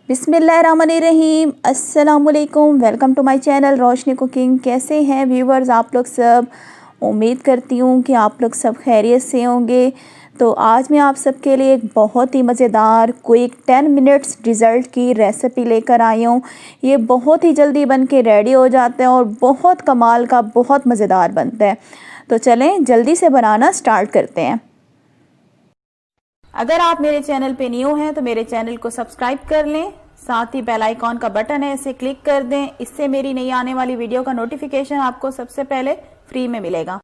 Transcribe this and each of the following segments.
बिस्मिल्लाहिर्रहमानिर्रहीम। अस्सलामुअलैकुम। Welcome to my channel Roshni cooking. कैसे हैं व्यूवर्स आप लोग सब? उम्मीद करती हूँ कि आप लोग सब खैरियत से होंगे। तो आज मैं आप सबके लिए एक बहुत ही मज़ेदार क्विक 10 मिनट्स डिज़र्ट की रेसिपी लेकर आई हूँ। ये बहुत ही जल्दी बन के रेडी हो जाता है और बहुत कमाल का, बहुत मज़ेदार बनता है। तो चलें जल्दी से बनाना स्टार्ट करते हैं। अगर आप मेरे चैनल पे न्यू हैं तो मेरे चैनल को सब्सक्राइब कर लें, साथ ही बेल आइकॉन का बटन है इसे क्लिक कर दें। इससे मेरी नई आने वाली वीडियो का नोटिफिकेशन आपको सबसे पहले फ्री में मिलेगा।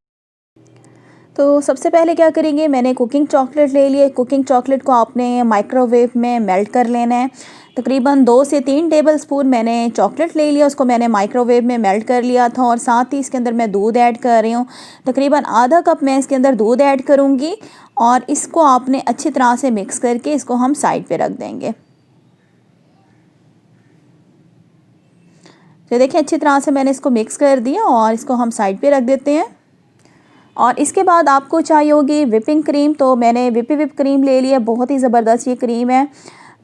तो सबसे पहले क्या करेंगे, मैंने कुकिंग चॉकलेट ले लिए। कुकिंग चॉकलेट को आपने माइक्रोवेव में मेल्ट कर लेना है। तकरीबन 2 से 3 टेबलस्पून मैंने चॉकलेट ले लिया, उसको मैंने माइक्रोवेव में मेल्ट कर लिया था। और साथ ही इसके अंदर मैं दूध ऐड कर रही हूँ। तकरीबन आधा कप मैं इसके अंदर दूध ऐड करूँगी और इसको आपने अच्छी तरह से मिक्स करके इसको हम साइड पे रख देंगे। तो देखिए अच्छी तरह से मैंने इसको मिक्स कर दिया और इसको हम साइड पे रख देते हैं। और इसके बाद आपको चाहिए होगी विपिंग क्रीम। तो मैंने विप क्रीम ले लिया, बहुत ही ज़बरदस्त ये क्रीम है।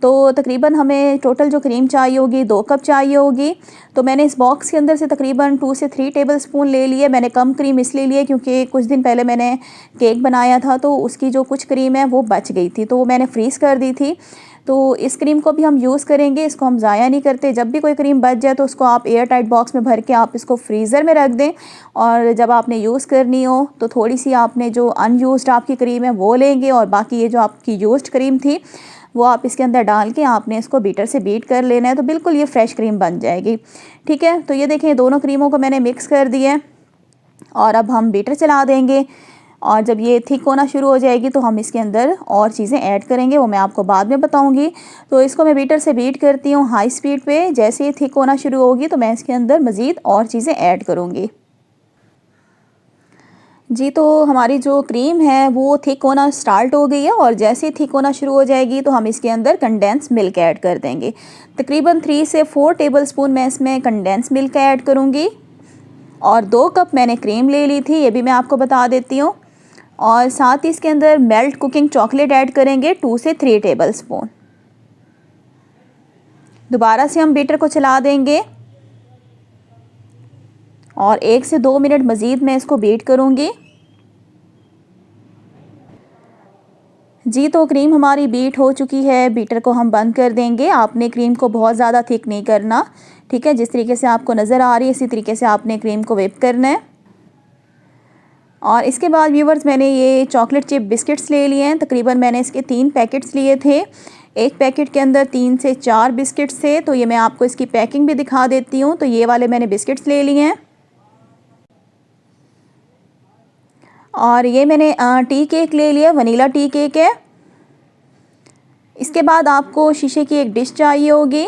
तो तकरीबन हमें टोटल जो क्रीम चाहिए होगी 2 कप चाहिए होगी। तो मैंने इस बॉक्स के अंदर से तकरीबन 2 से 3 टेबलस्पून ले लिए। मैंने कम क्रीम इसलिए लिए क्योंकि कुछ दिन पहले मैंने केक बनाया था तो उसकी जो कुछ क्रीम है वो बच गई थी, तो वो मैंने फ्रीज़ कर दी थी। तो इस क्रीम को भी हम यूज़ करेंगे, इसको हम ज़ाया नहीं करते। जब भी कोई क्रीम बच जाए तो उसको आप एयर टाइट बॉक्स में भर के आप इसको फ्रीज़र में रख दें। और जब आपने यूज़ करनी हो तो थोड़ी सी आपने जो अनयूज़्ड आपकी क्रीम है वो लेंगे और बाकी ये जो आपकी यूज़्ड क्रीम थी वो आप इसके अंदर डाल के आपने इसको बीटर से बीट कर लेना है। तो बिल्कुल ये फ्रेश क्रीम बन जाएगी। ठीक है, तो ये देखें दोनों क्रीमों को मैंने मिक्स कर दिया है और अब हम बीटर चला देंगे। और जब ये थिक होना शुरू हो जाएगी तो हम इसके अंदर और चीज़ें ऐड करेंगे, वो मैं आपको बाद में बताऊंगी। तो इसको मैं बीटर से बीट करती हूँ हाई स्पीड पे। जैसे ही थिक होना शुरू होगी तो मैं इसके अंदर मज़ीद और चीज़ें ऐड करूँगी। जी, तो हमारी जो क्रीम है वो थिक होना स्टार्ट हो गई है और जैसे ही थिक होना शुरू हो जाएगी तो हम इसके अंदर कंडेंस मिल्क ऐड कर देंगे। तकरीबन 3 से 4 टेबलस्पून मैं इसमें कंडेंस मिल्क ऐड करूँगी। और 2 कप मैंने क्रीम ले ली थी, ये भी मैं आपको बता देती हूँ। और साथ ही इसके अंदर मेल्ट कुकिंग चॉकलेट ऐड करेंगे 2 से 3 टेबलस्पून। दोबारा से हम बीटर को चला देंगे और 1 से 2 मिनट मज़ीद मैं इसको बीट करूँगी। जी, तो क्रीम हमारी बीट हो चुकी है, बीटर को हम बंद कर देंगे। आपने क्रीम को बहुत ज़्यादा थिक नहीं करना, ठीक है। जिस तरीके से आपको नज़र आ रही है इसी तरीके से आपने क्रीम को व्हिप करना है। और इसके बाद व्यूवर्स मैंने ये चॉकलेट चिप बिस्किट्स ले लिए हैं। तकरीबन मैंने इसके 3 पैकेट्स लिए थे। एक पैकेट के अंदर 3 से 4 बिस्किट्स थे। तो ये मैं आपको इसकी पैकिंग भी दिखा देती हूँ। तो ये वाले मैंने बिस्किट्स ले लिए हैं। और ये मैंने टी केक ले लिया, वनीला टी केक है। इसके बाद आपको शीशे की एक डिश चाहिए होगी।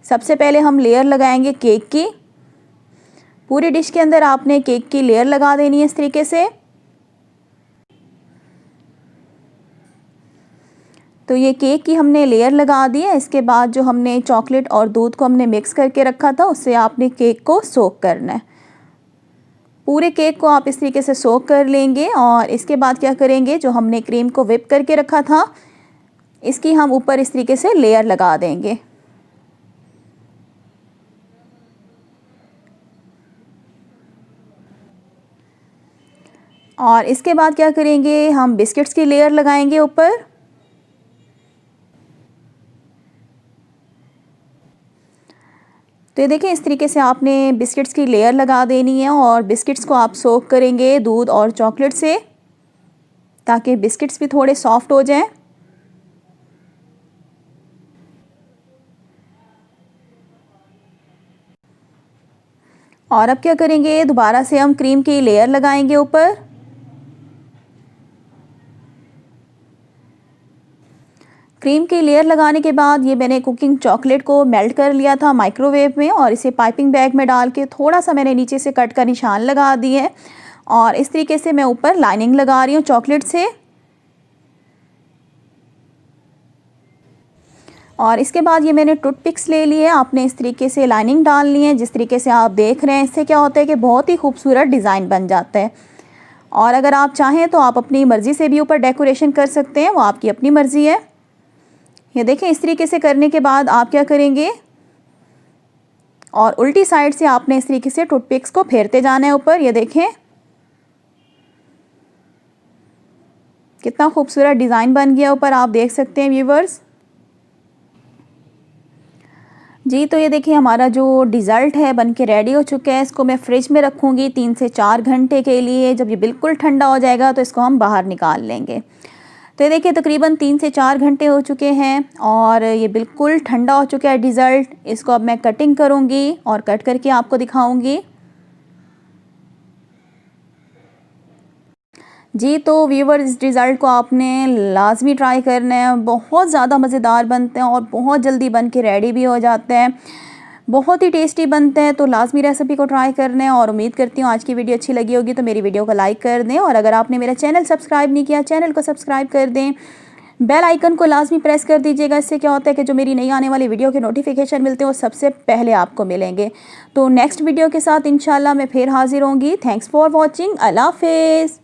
सबसे पहले हम लेयर लगाएंगे केक की। पूरी डिश के अंदर आपने केक की लेयर लगा देनी है इस तरीके से। तो ये केक की हमने लेयर लगा दी है। इसके बाद जो हमने चॉकलेट और दूध को हमने मिक्स करके रखा था उससे आपने केक को सोक करना है। पूरे केक को आप इस तरीके से सोक कर लेंगे। और इसके बाद क्या करेंगे, जो हमने क्रीम को व्हिप करके रखा था इसकी हम ऊपर इस तरीके से लेयर लगा देंगे। और इसके बाद क्या करेंगे, हम बिस्किट्स की लेयर लगाएंगे ऊपर। तो ये देखें इस तरीके से आपने बिस्किट्स की लेयर लगा देनी है और बिस्किट्स को आप सोक करेंगे दूध और चॉकलेट से ताकि बिस्किट्स भी थोड़े सॉफ्ट हो जाएं। और अब क्या करेंगे, दोबारा से हम क्रीम की लेयर लगाएंगे ऊपर। क्रीम की लेयर लगाने के बाद ये मैंने कुकिंग चॉकलेट को मेल्ट कर लिया था माइक्रोवेव में और इसे पाइपिंग बैग में डाल के थोड़ा सा मैंने नीचे से कट का निशान लगा दिए है। और इस तरीके से मैं ऊपर लाइनिंग लगा रही हूँ चॉकलेट से। और इसके बाद ये मैंने टूथपिक्स ले ली है। आपने इस तरीके से लाइनिंग डालनी है जिस तरीके से आप देख रहे हैं। इससे क्या होता है कि बहुत ही खूबसूरत डिज़ाइन बन जाता है। और अगर आप चाहें तो आप अपनी मर्ज़ी से भी ऊपर डेकोरेशन कर सकते हैं, वो आपकी अपनी मर्ज़ी है। ये देखें, इस तरीके से करने के बाद आप क्या करेंगे, और उल्टी साइड से आपने इस तरीके से टूथपिक्स को फेरते जाना है ऊपर। ये देखें कितना खूबसूरत डिज़ाइन बन गया ऊपर, आप देख सकते हैं व्यूवर्स जी। तो ये देखिए हमारा जो डिज़ल्ट है बन के रेडी हो चुका है। इसको मैं फ्रिज में रखूँगी 3 से 4 घंटे के लिए। जब ये बिल्कुल ठंडा हो जाएगा तो इसको हम बाहर निकाल लेंगे। तो ये देखिए तकरीबन 3 से 4 घंटे हो चुके हैं और ये बिल्कुल ठंडा हो चुका है डिज़ल्ट। इसको अब मैं कटिंग करूँगी और कट करके आपको दिखाऊँगी जी। तो व्यूअर, इस रिज़ल्ट को आपने लाजमी ट्राई करना है। बहुत ज़्यादा मज़ेदार बनते हैं और बहुत जल्दी बन के रेडी भी हो जाते हैं। बहुत ही टेस्टी बनते हैं। तो लाजमी रेसिपी को ट्राई करना है और उम्मीद करती हूँ आज की वीडियो अच्छी लगी होगी। तो मेरी वीडियो को लाइक कर दें और अगर आपने मेरा चैनल सब्सक्राइब नहीं किया, चैनल को सब्सक्राइब कर दें। बेल आइकन को लाजमी प्रेस कर दीजिएगा। इससे क्या होता है कि जो मेरी नई आने वाली वीडियो के नोटिफिकेशन मिलते हैं वो सबसे पहले आपको मिलेंगे। तो नेक्स्ट वीडियो के साथ इंशाल्लाह मैं फिर हाजिर होंगी। Thanks for watching. अल्लाह हाफिज़।